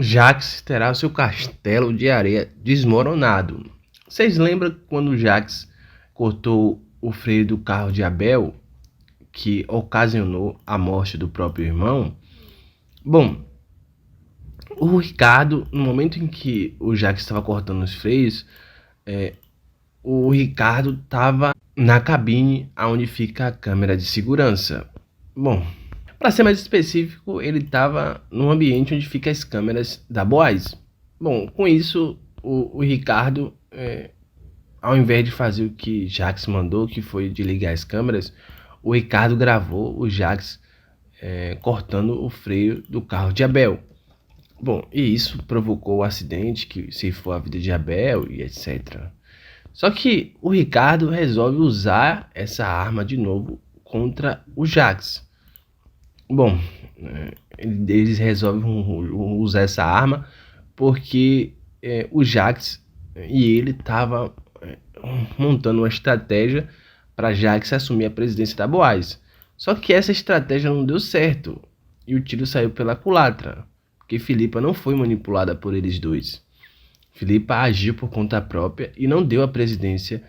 Jax terá seu castelo de areia desmoronado. Vocês lembram quando Jax cortou o freio do carro de Abel, que ocasionou a morte do próprio irmão? Bom, o Ricardo, no momento em que o Jax estava cortando os freios, o Ricardo estava na cabine onde fica a câmera de segurança. Bom, para ser mais específico, ele estava no ambiente onde ficam as câmeras da Boaz. Bom, com isso, o Ricardo, ao invés de fazer o que Jax mandou, que foi de ligar as câmeras, o Ricardo gravou o Jax cortando o freio do carro de Abel. Bom, e isso provocou o acidente que ceifou a vida de Abel e etc. Só que o Ricardo resolve usar essa arma de novo contra o Jax. Bom, eles resolvem usar essa arma porque o Jax e ele estavam montando uma estratégia para Jax assumir a presidência da Boaz. Só que essa estratégia não deu certo e o tiro saiu pela culatra, porque Filipa não foi manipulada por eles dois. Filipa agiu por conta própria e não deu a presidência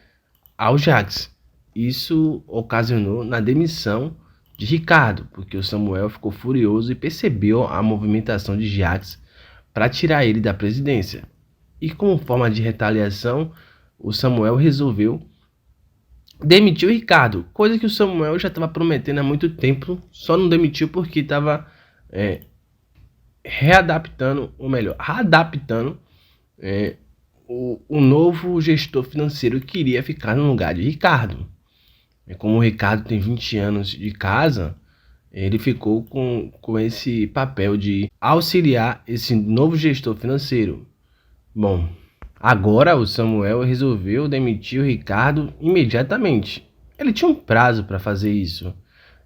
ao Jax. Isso ocasionou na demissão de Ricardo, porque o Samuel ficou furioso e percebeu a movimentação de Jax para tirar ele da presidência. E como forma de retaliação, o Samuel resolveu demitir o Ricardo, coisa que o Samuel já estava prometendo há muito tempo, só não demitiu porque estava readaptando, ou melhor, adaptando o novo gestor financeiro que iria ficar no lugar de Ricardo. Como o Ricardo tem 20 anos de casa, ele ficou com esse papel de auxiliar esse novo gestor financeiro. Bom, agora o Samuel resolveu demitir o Ricardo imediatamente. Ele tinha um prazo para fazer isso.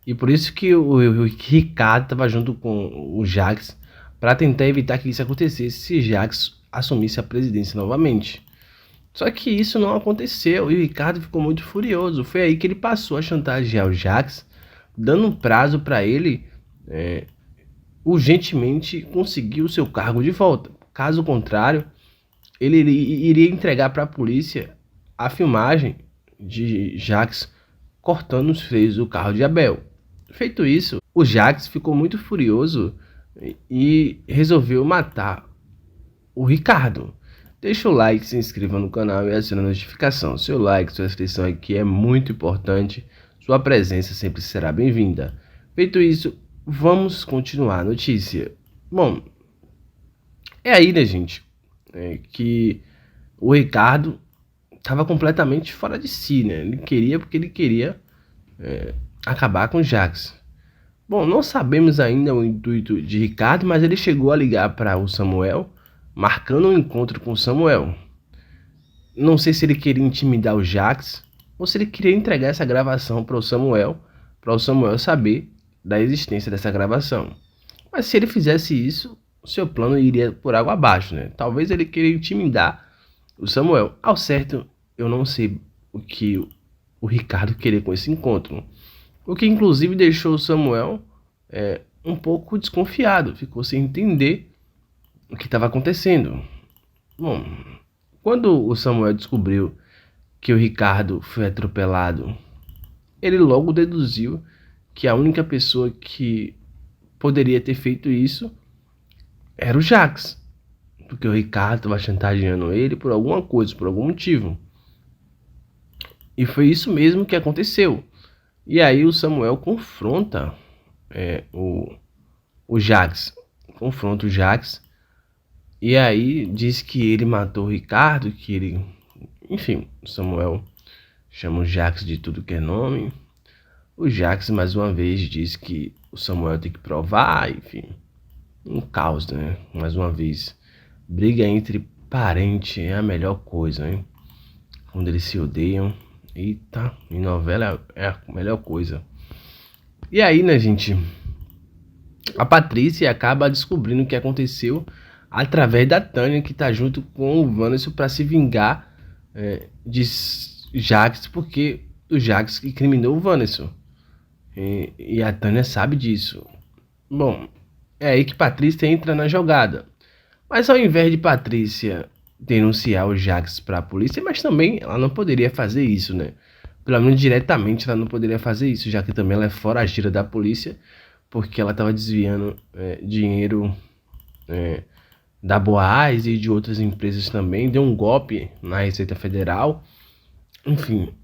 E por isso que o Ricardo estava junto com o Jax para tentar evitar que isso acontecesse se Jax assumisse a presidência novamente. Só que isso não aconteceu e o Ricardo ficou muito furioso. Foi aí que ele passou a chantagear o Jax, dando um prazo para ele urgentemente conseguir o seu cargo de volta. Caso contrário, ele iria entregar para a polícia a filmagem de Jax cortando os freios do carro de Abel. Feito isso, o Jax ficou muito furioso e resolveu matar o Ricardo. Deixa o like, se inscreva no canal e acione a notificação. Seu like, sua inscrição aqui é muito importante. Sua presença sempre será bem-vinda. Feito isso, vamos continuar a notícia. Bom, é aí, né, gente, que o Ricardo estava completamente fora de si, né? Ele queria porque ele queria acabar com o Jax. Bom, não sabemos ainda o intuito de Ricardo, mas ele chegou a ligar para o Samuel, marcando um encontro com o Samuel. Não sei se ele queria intimidar o Jax ou se ele queria entregar essa gravação para o Samuel saber da existência dessa gravação. Mas se ele fizesse isso, o seu plano iria por água abaixo, né? Talvez ele queria intimidar o Samuel. Ao certo, eu não sei o que o Ricardo queria com esse encontro. O que inclusive deixou o Samuel um pouco desconfiado, ficou sem entender o que estava acontecendo. Bom, quando o Samuel descobriu que o Ricardo foi atropelado, ele logo deduziu que a única pessoa que poderia ter feito isso era o Jax, porque o Ricardo estava chantageando ele por alguma coisa, por algum motivo. E foi isso mesmo que aconteceu. E aí o Samuel confronta o Jax, confronta o Jax, e aí diz que ele matou o Ricardo, que ele... Enfim, o Samuel chama o Jax de tudo que é nome. O Jax mais uma vez diz que o Samuel tem que provar, enfim, um caos, né? Mais uma vez, briga entre parentes é a melhor coisa, hein? Quando eles se odeiam, eita, em novela é a melhor coisa. E aí, né, gente, a Patrícia acaba descobrindo o que aconteceu através da Tânia, que tá junto com o Vanessa para se vingar de Jax, porque o Jax incriminou o Vanessa. E a Tânia sabe disso. Bom, é aí que Patrícia entra na jogada. Mas ao invés de Patrícia denunciar o Jax para a polícia, mas também ela não poderia fazer isso, né? Pelo menos diretamente ela não poderia fazer isso, já que também ela é foragida da polícia, porque ela estava desviando dinheiro da Boaz e de outras empresas também, deu um golpe na Receita Federal. Enfim,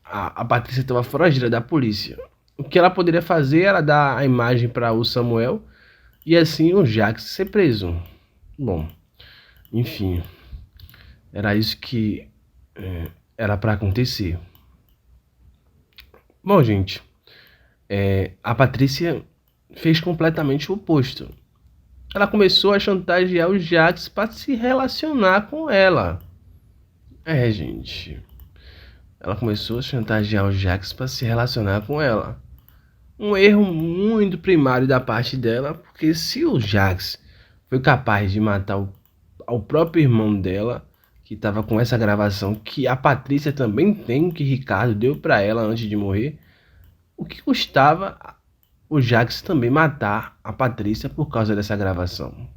a Patrícia estava foragida da polícia. O que ela poderia fazer era dar a imagem para o Samuel e assim o Jax ser preso. Bom, enfim, era isso que era para acontecer. Bom, gente, a Patrícia fez completamente o oposto. Ela começou a chantagear o Jax para se relacionar com ela. Gente, ela começou a chantagear o Jax para se relacionar com ela. Um erro muito primário da parte dela, porque se o Jax foi capaz de matar o próprio irmão dela, que estava com essa gravação, que a Patrícia também tem, que Ricardo deu para ela antes de morrer, o que custava o Jax também matar a Patrícia por causa dessa gravação?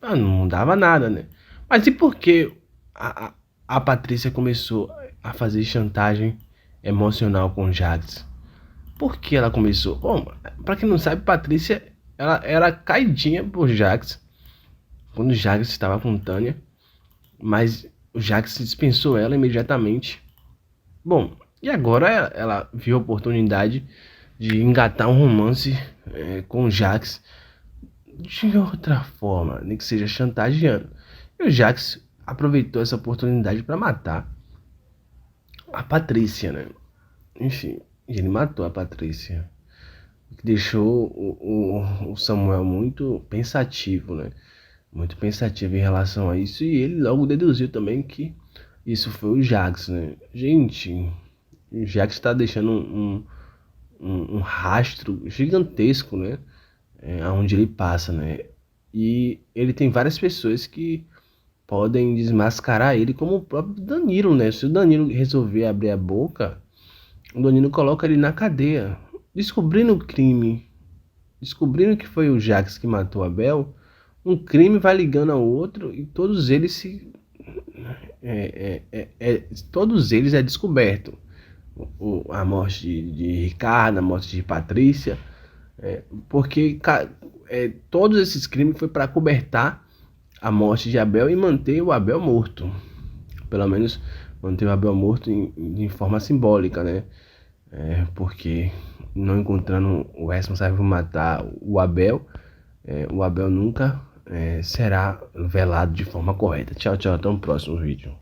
Não dava nada, né? Mas e por que a Patrícia começou a fazer chantagem emocional com o Jax? Por que ela começou? Bom, pra quem não sabe, Patrícia ela era caidinha por Jax quando o Jax estava com Tânia, mas o Jax dispensou ela imediatamente. Bom, e agora ela viu a oportunidade de engatar um romance com o Jax de outra forma, nem que seja chantageando. E o Jax aproveitou essa oportunidade para matar a Patrícia, né? Enfim, ele matou a Patrícia, o que deixou o Samuel muito pensativo, né? Muito pensativo em relação a isso, e ele logo deduziu também que isso foi o Jax, né? Gente, o Jax está deixando um rastro gigantesco, né? Aonde ele passa, né? E ele tem várias pessoas que podem desmascarar ele, como o próprio Danilo, né? Se o Danilo resolver abrir a boca, o Danilo coloca ele na cadeia, descobrindo o crime, descobrindo que foi o Jax que matou Abel. Um crime vai ligando ao outro e todos eles todos eles é descoberto. A morte de Ricardo, a morte de Patrícia, porque todos esses crimes foi para cobertar a morte de Abel e manter o Abel morto. Pelo menos manter o Abel morto em forma simbólica, né? Porque não encontrando o responsável por matar o Abel nunca será velado de forma correta. Tchau, tchau, até o próximo vídeo.